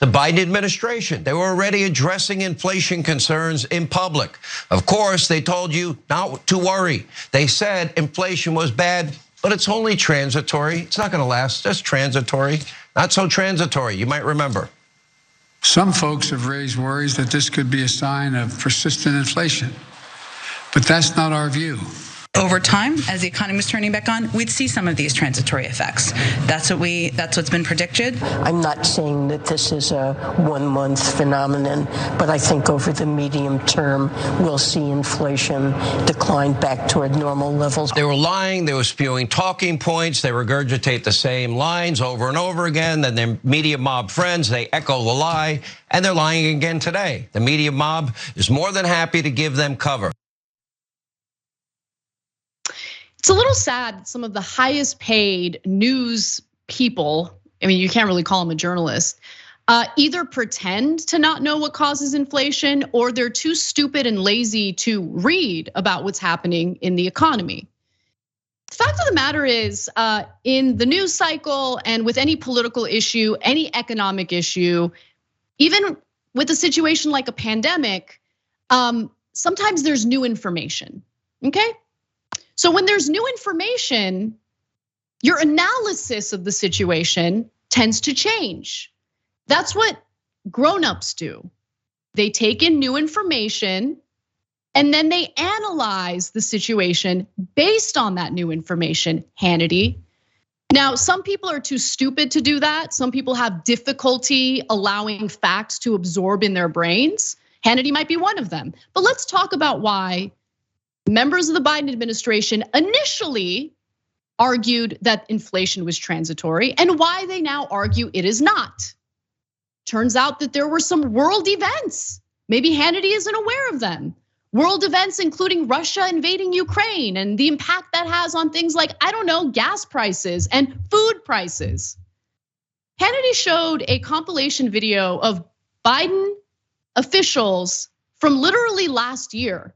The Biden administration, they were already addressing inflation concerns in public. Of course, they told you not to worry. They said inflation was bad, but it's only transitory. It's not going to last, just transitory. Not so transitory, you might remember. Some folks have raised worries that this could be a sign of persistent inflation, but that's not our view. Over time, as the economy is turning back on, we'd see some of these transitory effects. That's what's been predicted. I'm not saying that this is a 1 month phenomenon, but I think over the medium term, we'll see inflation decline back toward normal levels. They were lying, they were spewing talking points, they regurgitate the same lines over and over again, then their media mob friends, they echo the lie, and they're lying again today. The media mob is more than happy to give them cover. It's a little sad that some of the highest paid news people, I mean, you can't really call them a journalist, either pretend to not know what causes inflation or they're too stupid and lazy to read about what's happening in the economy. The fact of the matter is, in the news cycle and with any political issue, any economic issue, even with a situation like a pandemic, sometimes there's new information, okay? So when there's new information, your analysis of the situation tends to change. That's what grown-ups do. They take in new information and then they analyze the situation based on that new information, Hannity. Now, some people are too stupid to do that. Some people have difficulty allowing facts to absorb in their brains. Hannity might be one of them. But let's talk about why members of the Biden administration initially argued that inflation was transitory and why they now argue it is not. Turns out that there were some world events. Maybe Hannity isn't aware of them. World events including Russia invading Ukraine and the impact that has on things like, I don't know, gas prices and food prices. Hannity showed a compilation video of Biden officials from literally last year,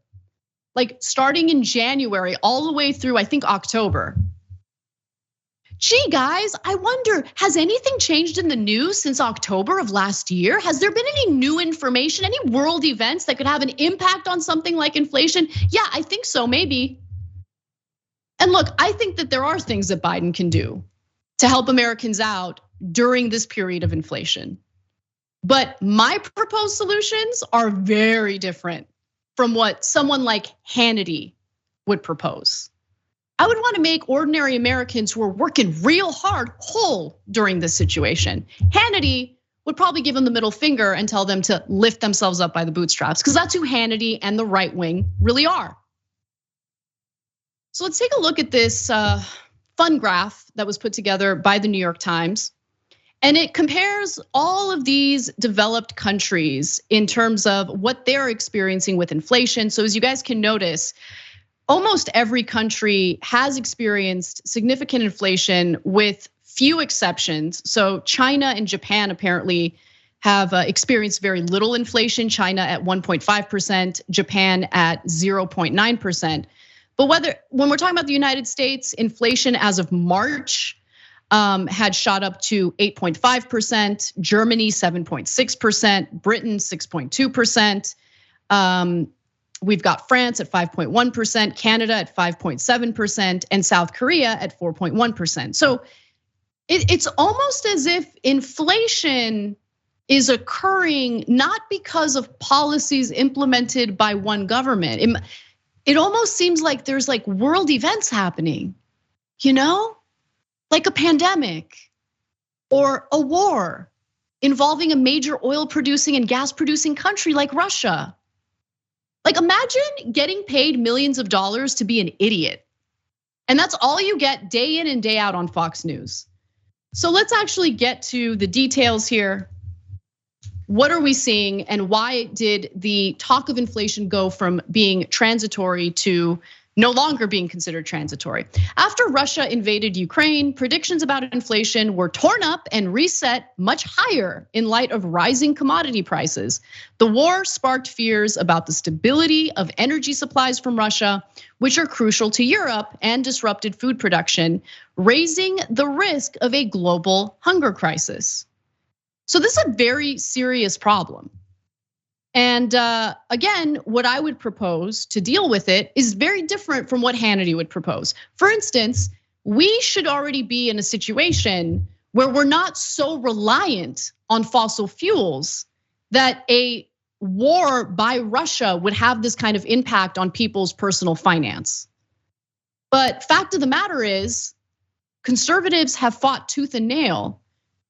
like starting in January all the way through, I think, October. Gee, guys, I wonder, has anything changed in the news since October of last year? Has there been any new information, any world events that could have an impact on something like inflation? Yeah, I think so, maybe. And look, I think that there are things that Biden can do to help Americans out during this period of inflation. But my proposed solutions are very different from what someone like Hannity would propose. I would want to make ordinary Americans who are working real hard whole during this situation. Hannity would probably give them the middle finger and tell them to lift themselves up by the bootstraps, because that's who Hannity and the right wing really are. So let's take a look at this fun graph that was put together by the New York Times. And it compares all of these developed countries in terms of what they're experiencing with inflation. So as you guys can notice, almost every country has experienced significant inflation with few exceptions. So China and Japan apparently have experienced very little inflation. China at 1.5%, Japan at 0.9%. But when we're talking about the United States, inflation as of March had shot up to 8.5%, Germany 7.6%, Britain 6.2%. We've got France at 5.1%, Canada at 5.7%, and South Korea at 4.1%. So it's almost as if inflation is occurring not because of policies implemented by one government. It almost seems like there's like world events happening, you know? Like a pandemic or a war involving a major oil producing and gas producing country like Russia. Like imagine getting paid millions of dollars to be an idiot. And that's all you get day in and day out on Fox News. So let's actually get to the details here. What are we seeing and why did the talk of inflation go from being transitory to no longer being considered transitory? After Russia invaded Ukraine, predictions about inflation were torn up and reset much higher in light of rising commodity prices. The war sparked fears about the stability of energy supplies from Russia, which are crucial to Europe, and disrupted food production, raising the risk of a global hunger crisis. So this is a very serious problem. And again, what I would propose to deal with it is very different from what Hannity would propose. For instance, we should already be in a situation where we're not so reliant on fossil fuels that a war by Russia would have this kind of impact on people's personal finance. But fact of the matter is, conservatives have fought tooth and nail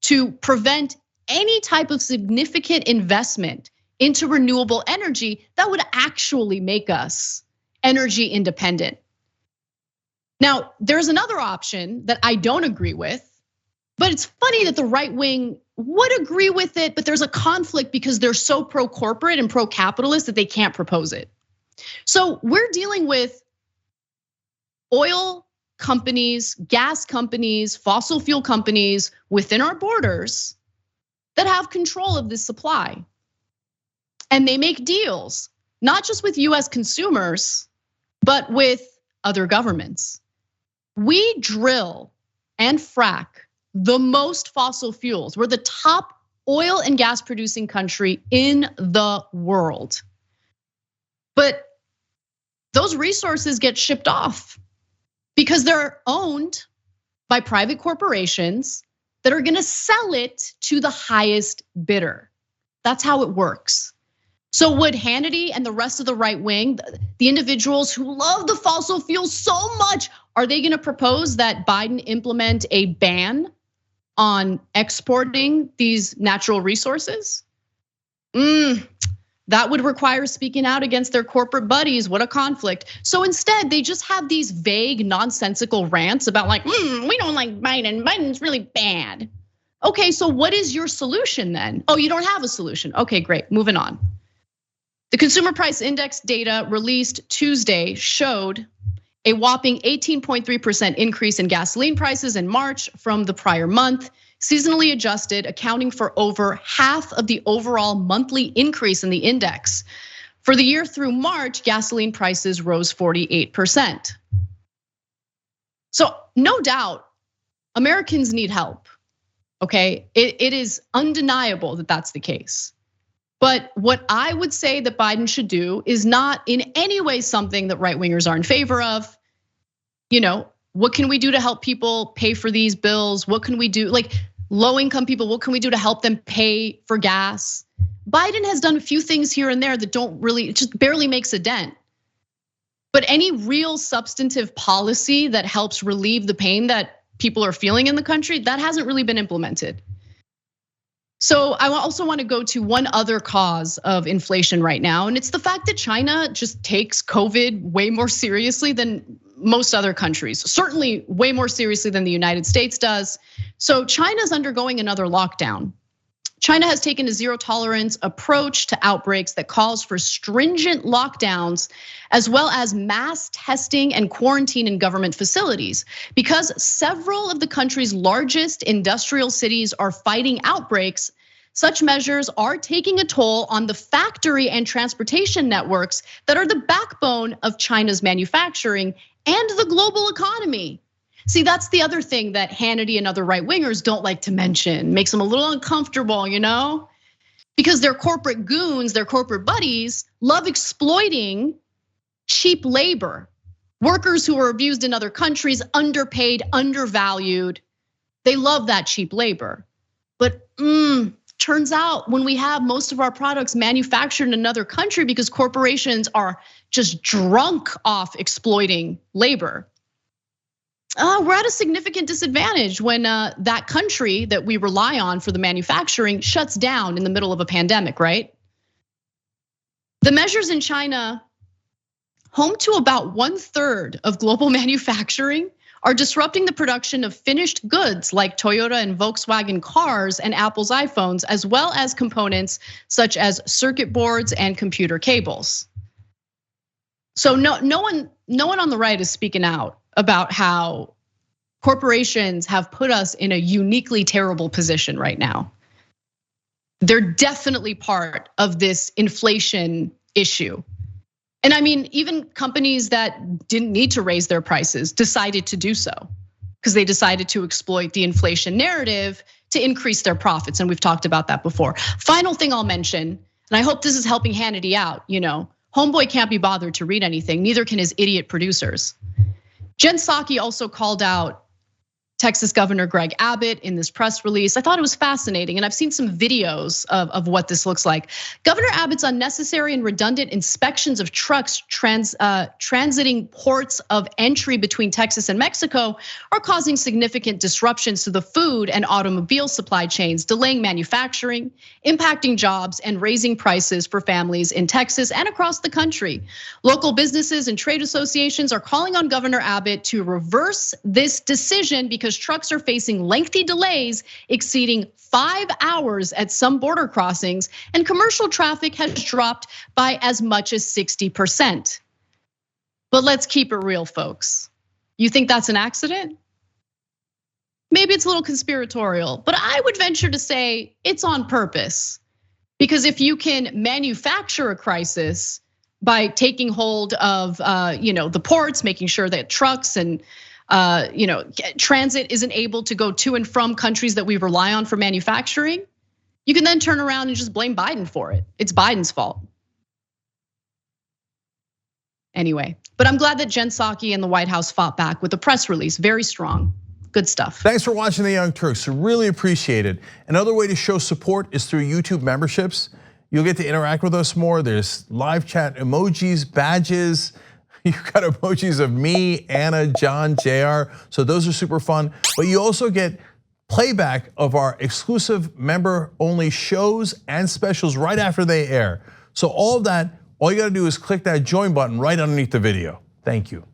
to prevent any type of significant investment into renewable energy that would actually make us energy independent. Now, there's another option that I don't agree with, but it's funny that the right wing would agree with it, but there's a conflict because they're so pro-corporate and pro-capitalist that they can't propose it. So we're dealing with oil companies, gas companies, fossil fuel companies within our borders that have control of this supply. And they make deals, not just with US consumers, but with other governments. We drill and frack the most fossil fuels. We're the top oil and gas producing country in the world. But those resources get shipped off because they're owned by private corporations that are gonna sell it to the highest bidder. That's how it works. So would Hannity and the rest of the right wing, the individuals who love the fossil fuels so much, are they gonna propose that Biden implement a ban on exporting these natural resources? That would require speaking out against their corporate buddies. What a conflict. So instead, they just have these vague, nonsensical rants about like, we don't like Biden. Biden's really bad. Okay, so what is your solution then? Oh, you don't have a solution. Okay, great, moving on. The Consumer Price Index data released Tuesday showed a whopping 18.3% increase in gasoline prices in March from the prior month, seasonally adjusted, accounting for over half of the overall monthly increase in the index. For the year through March, gasoline prices rose 48%. So no doubt, Americans need help, okay? It is undeniable that that's the case. But what I would say that Biden should do is not in any way something that right wingers are in favor of. What can we do to help people pay for these bills? What can we do, like low income people, what can we do to help them pay for gas? Biden has done a few things here and there that don't really, it just barely makes a dent. But any real substantive policy that helps relieve the pain that people are feeling in the country, that hasn't really been implemented. So I also want to go to one other cause of inflation right now, and it's the fact that China just takes COVID way more seriously than most other countries, certainly way more seriously than the United States does. So China's undergoing another lockdown. China has taken a zero tolerance approach to outbreaks that calls for stringent lockdowns, as well as mass testing and quarantine in government facilities. Because several of the country's largest industrial cities are fighting outbreaks, such measures are taking a toll on the factory and transportation networks that are the backbone of China's manufacturing and the global economy. See, that's the other thing that Hannity and other right wingers don't like to mention, makes them a little uncomfortable, because their corporate goons, their corporate buddies love exploiting cheap labor, workers who are abused in other countries, underpaid, undervalued. They love that cheap labor. But turns out when we have most of our products manufactured in another country because corporations are just drunk off exploiting labor, we're at a significant disadvantage when that country that we rely on for the manufacturing shuts down in the middle of a pandemic, right? The measures in China, home to about 1/3 of global manufacturing, are disrupting the production of finished goods like Toyota and Volkswagen cars and Apple's iPhones, as well as components such as circuit boards and computer cables. So no one on the right is speaking out about how corporations have put us in a uniquely terrible position right now. They're definitely part of this inflation issue. And I mean, even companies that didn't need to raise their prices decided to do so because they decided to exploit the inflation narrative to increase their profits. And we've talked about that before. Final thing I'll mention, and I hope this is helping Hannity out, Homeboy can't be bothered to read anything, neither can his idiot producers. Jen Psaki also called out Texas Governor Greg Abbott in this press release. I thought it was fascinating, and I've seen some videos of what this looks like. Governor Abbott's unnecessary and redundant inspections of trucks transiting ports of entry between Texas and Mexico are causing significant disruptions to the food and automobile supply chains, delaying manufacturing, impacting jobs, and raising prices for families in Texas and across the country. Local businesses and trade associations are calling on Governor Abbott to reverse this decision because trucks are facing lengthy delays exceeding 5 hours at some border crossings, and commercial traffic has dropped by as much as 60%. But let's keep it real, folks. You think that's an accident? Maybe it's a little conspiratorial, but I would venture to say it's on purpose. Because if you can manufacture a crisis by taking hold of the ports, making sure that trucks and transit isn't able to go to and from countries that we rely on for manufacturing, you can then turn around and just blame Biden for it. It's Biden's fault. Anyway, but I'm glad that Jen Psaki and the White House fought back with a press release, very strong. Good stuff. Thanks for watching The Young Turks, really appreciate it. Another way to show support is through YouTube memberships. You'll get to interact with us more. There's live chat emojis, badges. You've got emojis of me, Anna, John, JR. So those are super fun. But you also get playback of our exclusive member-only shows and specials right after they air. So all of that, all you gotta do is click that join button right underneath the video. Thank you.